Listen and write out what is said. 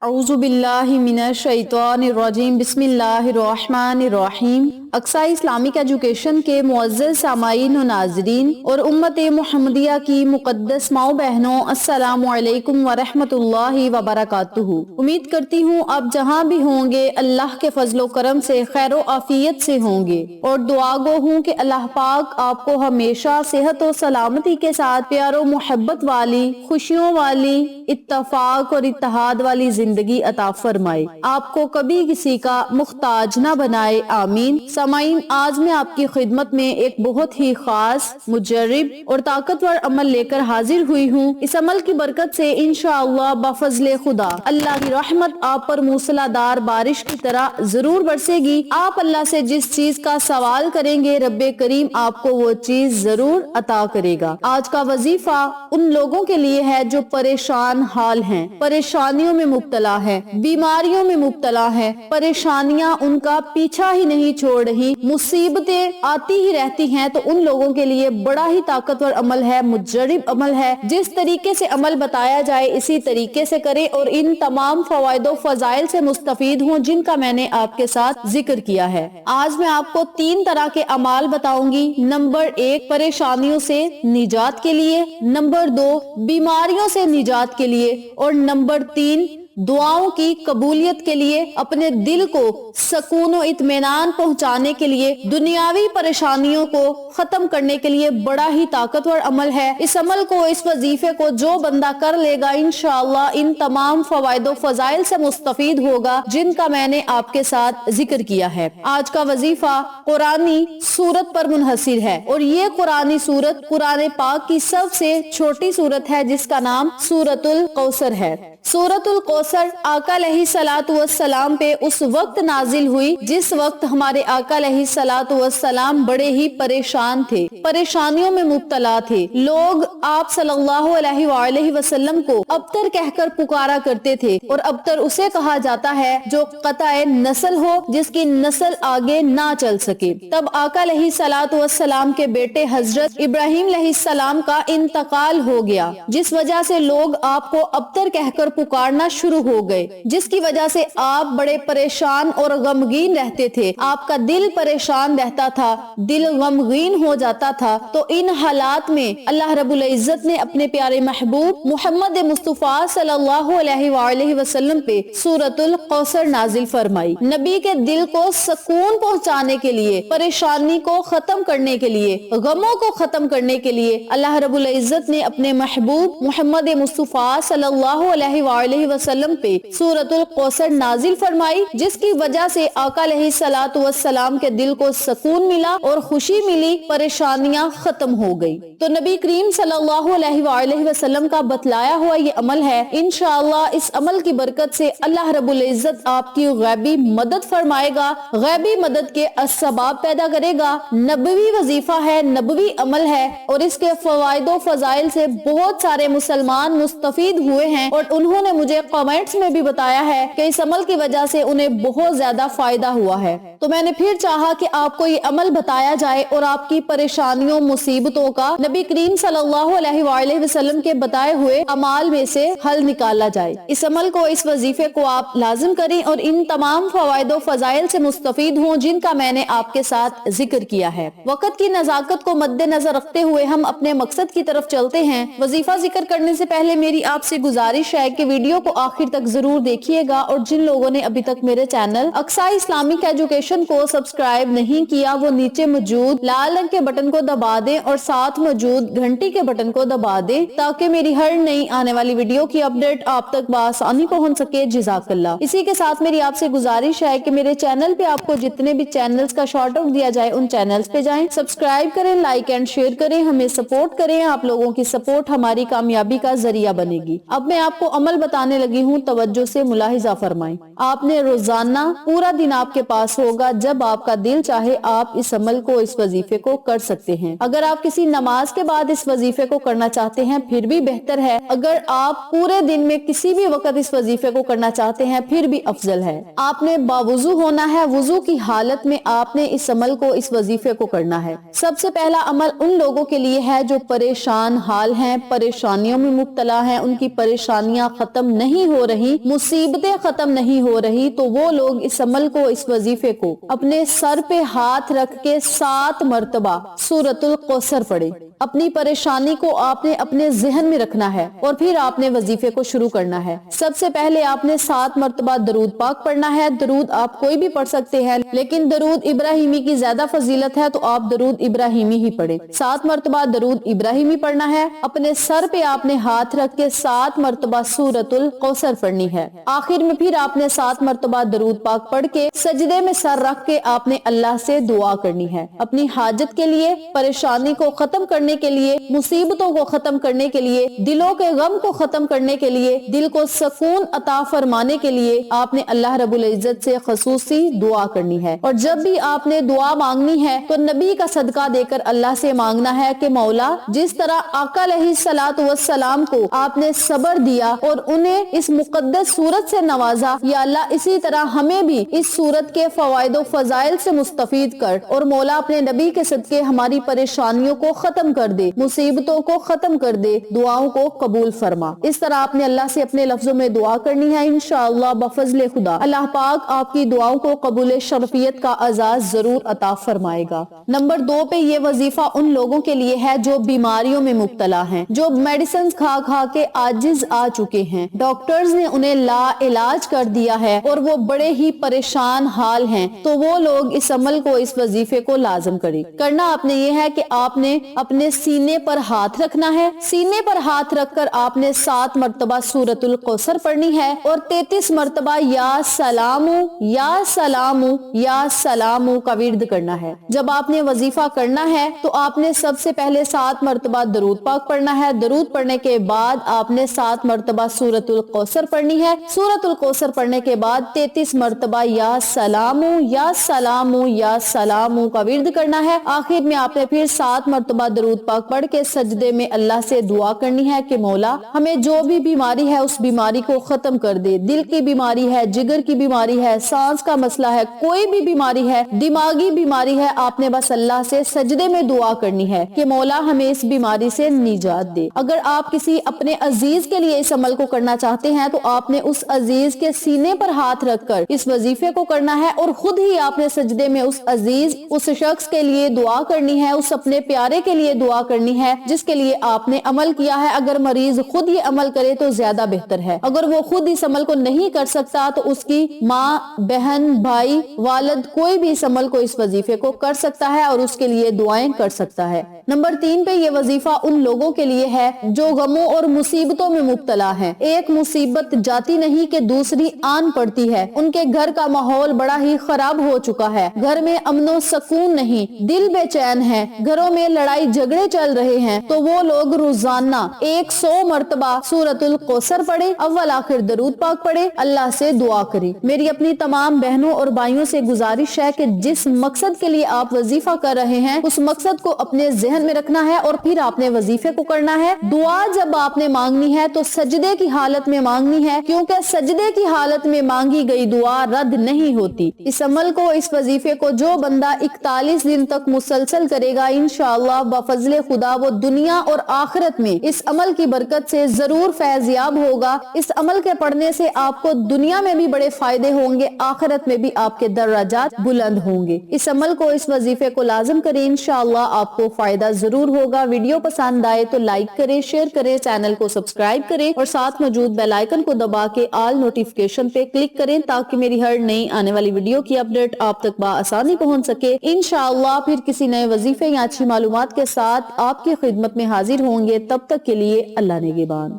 अऊज़ु बिल्लाहि मिनश शैतानिर रजीम बिस्मिल्लाहिर रहमानिर रहीम। Aqsa Islamic education के मुअज़्ज़ज़ सामाईन और नाज़रीन और उम्मत मुहम्मदिया की मुक़द्दस माओ बहनों, अस्सलामु अलैकुम व रहमतुल्लाहि व बरकातुहू। उम्मीद करती हूँ आप जहाँ भी होंगे अल्लाह के फजलो करम से खैर व आफियत से होंगे और दुआ गो हूँ कि अल्लाह पाक आपको हमेशा सेहत और सलामती के साथ प्यारो मोहब्बत वाली, खुशियों वाली, इत्तफाक और इत्तेहाद वाली जिंदगी अता फरमाए, आपको कभी किसी का मुख्ताज न बनाए, आमीन। समाइन, आज मैं आपकी खिदमत में एक बहुत ही खास, मुजर्रिब और ताकतवर अमल लेकर हाजिर हुई हूँ। इस अमल की बरकत से इंशाअल्लाह बफज़ले खुदा अल्लाह की रहमत आप पर मूसलाधार बारिश की तरह जरूर बरसेगी। आप अल्लाह से जिस चीज का सवाल करेंगे रब्बे करीम आपको वो चीज जरूर अता करेगा। आज का वजीफा उन लोगों के लिए है जो परेशान हाल हैं, परेशानियों में मुब्तला है, बीमारियों में मुब्तला है, परेशानियां उनका पीछा ही नहीं छोड़ रही, मुसीबतें आती ही रहती हैं। तो उन लोगों के लिए बड़ा ही ताकतवर अमल है, मुजर्रिब अमल है। जिस तरीके से अमल बताया जाए इसी तरीके से करें और इन तमाम फवाइदो फजाइल से मुस्तफीद हों जिनका मैंने आपके साथ जिक्र किया है। आज मैं आपको 3 तरह के अमाल बताऊंगी। नंबर 1 परेशानियों से निजात के लिए, नंबर 2 बीमारियों से निजात के लिए और नंबर 3 दुआओं की कबूलियत के लिए, अपने दिल को सुकून और इत्मीनान पहुंचाने के लिए, दुनियावी परेशानियों को खत्म करने के लिए बड़ा ही ताकतवर अमल है। इस अमल को, इस वजीफे को जो बंदा कर लेगा इंशाअल्लाह इन तमाम फवाइदो फजाइल से मुस्तफीद होगा जिनका मैंने आपके साथ जिक्र किया है। आज का वजीफा कुरानी सूरत पर मुनहसिर है और ये कुरानी सूरत कुरान पाक की सबसे छोटी सूरत है जिसका नाम सूरतुल कौसर है। सूरतुल कौसर आका अलैहिस्सलातु वस्सलाम पे उस वक्त नाजिल हुई जिस वक्त हमारे आका अलैहिस्सलातु वस्सलाम बड़े ही परेशान थे, परेशानियों में मुब्तला थे। लोग आप सल्लल्लाहु अलैहि वसल्लम को अब्तर कहकर पुकारा करते थे और अब्तर उसे कहा जाता है जो कताए नस्ल हो, जिसकी नस्ल आगे ना चल सके। तब आका अलैहिस्सलातु वस्सलाम के बेटे हजरत इब्राहिम अलैहिस्सलाम का इंतकाल हो गया, जिस वजह से लोग आपको अब्तर कहकर पुकारना शुरू हो गए, जिसकी वजह से आप बड़े परेशान और गमगीन रहते थे। आपका दिल परेशान रहता था, दिल गमगीन हो जाता था। तो इन हालात में अल्लाह रब्बुल इज्जत ने अपने प्यारे महबूब मोहम्मद मुस्तफा सल्लल्लाहु अलैहि वसल्लम पे सूरतुल कौसर नाजिल फरमाई। नबी के दिल को सुकून पहुंचाने के लिए, परेशानी को खत्म करने के लिए, गमों को खत्म करने के लिए अल्लाह रब्बुल इज्जत ने अपने महबूब मोहम्मद मुस्तफा सल्लल्लाहु अलैहि वसल्लम पे सूरतुल कौसर नाजिल फरमाई, जिसकी वजह से आका अलैहिस्सलातु वस्सलाम के दिल को सुकून मिला और खुशी मिली, परेशानियां खत्म हो गई। तो नबी करीम सल्लल्लाहु अलैहि वसल्लम का बतलाया हुआ ये अमल है। इंशाअल्लाह इस अमल की बरकत से अल्लाह रब्बुल इज्जत आपकी गैबी मदद फरमाएगा, गैबी मदद के असबाब पैदा करेगा। नबवी वजीफा है, नबवी अमल है और इसके फवाइदो फजाइल से बहुत सारे मुसलमान मुस्तफीद हुए हैं और उन्होंने मुझे कमेंट्स में भी बताया है कि इस अमल की वजह से उन्हें बहुत ज्यादा फायदा हुआ है। तो मैंने फिर चाहा कि आपको ये अमल बताया जाए और आपकी परेशानियों मुसीबतों का नबी करीम सल्लल्लाहु अलैहि वसल्लम के बताए हुए अमाल में से हल निकाला जाए। इस अमल को, इस वजीफे को आप लाजिम करें और इन तमाम फवाइदो फजाइल से मुस्तफीद हों जिनका मैंने आपके साथ जिक्र किया है। वक्त की नजाकत को मद्देनजर रखते हुए हम अपने मकसद की तरफ चलते हैं। वजीफा जिक्र करने से पहले मेरी आपसे गुजारिश है कि वीडियो को आखिर तक जरूर देखिएगा और जिन लोगों ने अभी तक मेरे चैनल अक्सा इस्लामिक एजुकेशन को सब्सक्राइब नहीं किया वो नीचे मौजूद लाल रंग के बटन को दबा दें और साथ मौजूद घंटी के बटन को दबा दें ताकि मेरी हर नई आने वाली वीडियो की अपडेट आप तक बआसानी पहुंच सके। जज़ाकल्लाह। इसी के साथ मेरी आपसे गुजारिश है कि मेरे चैनल पे आपको जितने भी चैनल्स का शॉर्ट आउट दिया जाए उन चैनल्स पे जाएं, सब्सक्राइब करें, लाइक एंड शेयर करें, हमें सपोर्ट करें। आप लोगों की सपोर्ट हमारी कामयाबी का जरिया बनेगी। अब मैं आपको अमल बताने लगी हूँ, तवज्जो से मुलाहिजा फरमाएं। आपने रोजाना पूरा दिन आपके पास होगा, जब आपका दिल चाहे आप इस अमल को, इस वजीफे को कर सकते हैं। अगर आप किसी नमाज के बाद इस वजीफे को करना चाहते हैं फिर भी बेहतर है। अगर आप पूरे दिन में किसी भी वक्त इस वजीफे को करना चाहते हैं फिर भी अफजल है। आपने बावुजू होना है, वुजू की हालत में आपने इस अमल को, इस वजीफे को करना है। सबसे पहला अमल उन लोगों के लिए है जो परेशान हाल हैं, परेशानियों में मुब्तला हैं, उनकी परेशानियां खत्म नहीं हो ہو رہی، مصیبتیں ختم نہیں ہو رہی، تو وہ لوگ اس عمل کو، اس وظیفے کو اپنے سر پہ ہاتھ رکھ کے 7 مرتبہ سورۃ الکوثر پڑھیں۔ اپنی پریشانی کو آپ نے اپنے ذہن میں رکھنا ہے اور پھر آپ نے وظیفے کو شروع کرنا ہے۔ سب سے پہلے آپ نے 7 مرتبہ درود پاک پڑھنا ہے۔ درود آپ کوئی بھی پڑھ سکتے ہیں، لیکن درود ابراہیمی کی زیادہ فضیلت ہے تو آپ درود ابراہیمی ہی پڑھیں۔ 7 مرتبہ درود ابراہیمی پڑھنا ہے۔ اپنے سر پہ آپ نے ہاتھ رکھ کے 7 مرتبہ سورۃ الکوثر پڑھنی ہے۔ آخر میں پھر آپ نے 7 مرتبہ درود پاک پڑھ کے سجدے میں سر رکھ کے آپ نے اللہ سے دعا کرنی ہے، اپنی حاجت کے لیے، پریشانی کو ختم کرنے کے لیے، مصیبتوں کو ختم کرنے کے لیے، دلوں کے غم کو ختم کرنے کے لیے، دل کو سکون عطا فرمانے کے لیے آپ نے اللہ رب العزت سے خصوصی دعا کرنی ہے۔ اور جب بھی آپ نے دعا مانگنی ہے تو نبی کا صدقہ دے کر اللہ سے مانگنا ہے کہ مولا، جس طرح آقا علیہ الصلوۃ والسلام کو آپ نے صبر دیا اور انہیں اس مقدس سورت سے نوازا، یا اللہ اسی طرح ہمیں بھی اس سورت کے فوائد و فضائل سے مستفید کر، اور مولا اپنے نبی کے صدقے ہماری پریشانیوں کو ختم کر دے، مصیبتوں کو ختم کر دے، دعاؤں کو قبول فرما۔ اس طرح آپ نے اللہ سے اپنے لفظوں میں دعا کرنی ہے۔ انشاءاللہ بفضل خدا اللہ پاک آپ کی دعاؤں کو قبول شرفیت کا اعزاز ضرور عطا فرمائے گا۔ نمبر 2 پہ یہ وظیفہ ان لوگوں کے لیے ہے جو بیماریوں میں مبتلا ہیں، جو میڈیسنز کھا کھا کے عاجز آ چکے ہیں، ڈاکٹرز نے انہیں لا علاج کر دیا ہے اور وہ بڑے ہی پریشان حال ہیں، تو وہ لوگ اس عمل کو، اس وظیفے کو لازم کریں۔ کرنا آپ نے یہ ہے کہ آپ نے اپنے سینے پر ہاتھ رکھنا ہے۔ سینے پر ہاتھ رکھ کر آپ نے 7 مرتبہ سورۃ الکوثر پڑھنی ہے اور 33 مرتبہ یا سلامو یا سلامو یا سلامو کا ورد کرنا ہے۔ جب آپ نے وظیفہ کرنا ہے تو آپ نے سب سے پہلے 7 مرتبہ درود پاک پڑھنا ہے۔ درود پڑھنے کے بعد آپ نے 7 مرتبہ سورۃ الکوثر پڑھنی ہے۔ سورۃ الکوثر پڑھنے کے بعد 33 مرتبہ یا سلامو یا سلامو یا سلامو کا ورد کرنا ہے۔ آخر میں آپ نے پھر 7 مرتبہ درود پاک پڑھ کے سجدے میں اللہ سے دعا کرنی ہے کہ مولا ہمیں جو بھی بیماری ہے اس بیماری کو ختم کر دے۔ دل کی بیماری ہے، جگر کی بیماری ہے، سانس کا مسئلہ ہے، کوئی بھی بیماری ہے، دماغی بیماری ہے، آپ نے بس اللہ سے سجدے میں دعا کرنی ہے کہ مولا ہمیں اس بیماری سے نجات دے۔ اگر آپ کسی اپنے عزیز کے لیے اس عمل کو کرنا چاہتے ہیں تو آپ نے اس عزیز کے سینے پر ہاتھ رکھ کر اس وظیفے کو کرنا ہے اور خود ہی آپ نے سجدے میں اس عزیز، اس شخص کے لیے دعا کرنی ہے، اس اپنے پیارے کے لیے دعا کرنی ہے جس کے لیے آپ نے عمل کیا ہے۔ اگر مریض خود یہ عمل کرے تو زیادہ بہتر ہے، اگر وہ خود اس عمل کو نہیں کر سکتا تو اس کی ماں، بہن، بھائی، والد، کوئی بھی اس عمل کو، اس وظیفے کو کر سکتا ہے اور اس کے لیے دعائیں کر سکتا ہے۔ نمبر 3 پہ یہ وظیفہ ان لوگوں کے لیے ہے جو غموں اور مصیبتوں میں مبتلا ہیں۔ ایک مصیبت جاتی نہیں کہ دوسری آن پڑتی ہے۔ ان کے گھر کا ماحول بڑا ہی خراب ہو چکا ہے، گھر میں امن و سکون نہیں، دل بے چین ہے، گھروں میں لڑائی جھگڑے چل رہے ہیں، تو وہ لوگ روزانہ 100 مرتبہ سورۃ الکوثر پڑھیں، اول آخر درود پاک پڑھیں، اللہ سے دعا کریں۔ میری اپنی تمام بہنوں اور بھائیوں سے گزارش ہے کہ جس مقصد کے لیے آپ وظیفہ کر رہے ہیں اس مقصد کو اپنے ذہن میں رکھنا ہے اور پھر آپ نے وظیفے کو کرنا ہے۔ دعا جب آپ نے مانگنی ہے تو سجدے کی حالت میں مانگنی ہے، کیونکہ سجدے کی حالت میں مانگی گئی دعا رد نہیں ہوتی۔ اس عمل کو، اس وظیفے کو جو بندہ 41 دن تک مسلسل کرے گا، انشاءاللہ بفضل خدا وہ دنیا اور آخرت میں اس عمل کی برکت سے ضرور فیض یاب ہوگا۔ اس عمل کے پڑھنے سے آپ کو دنیا میں بھی بڑے فائدے ہوں گے، آخرت میں بھی آپ کے درجات بلند ہوں گے۔ اس عمل کو، اس وظیفے کو لازم کریں، انشاءاللہ آپ کو فائدہ ضرور ہوگا۔ ویڈیو پسند آئے تو لائک کریں، شیئر کریں، چینل کو سبسکرائب کریں اور ساتھ موجود بیل آئیکن کو دبا کے آل نوٹیفیکیشن پہ کلک کریں تاکہ میری ہر نئی آنے والی ویڈیو کی اپڈیٹ آپ تک بآسانی پہنچ سکے۔ انشاءاللہ پھر کسی نئے وظیفے یا اچھی معلومات کے ساتھ آپ کی خدمت میں حاضر ہوں گے، تب تک کے لیے اللہ نگہبان۔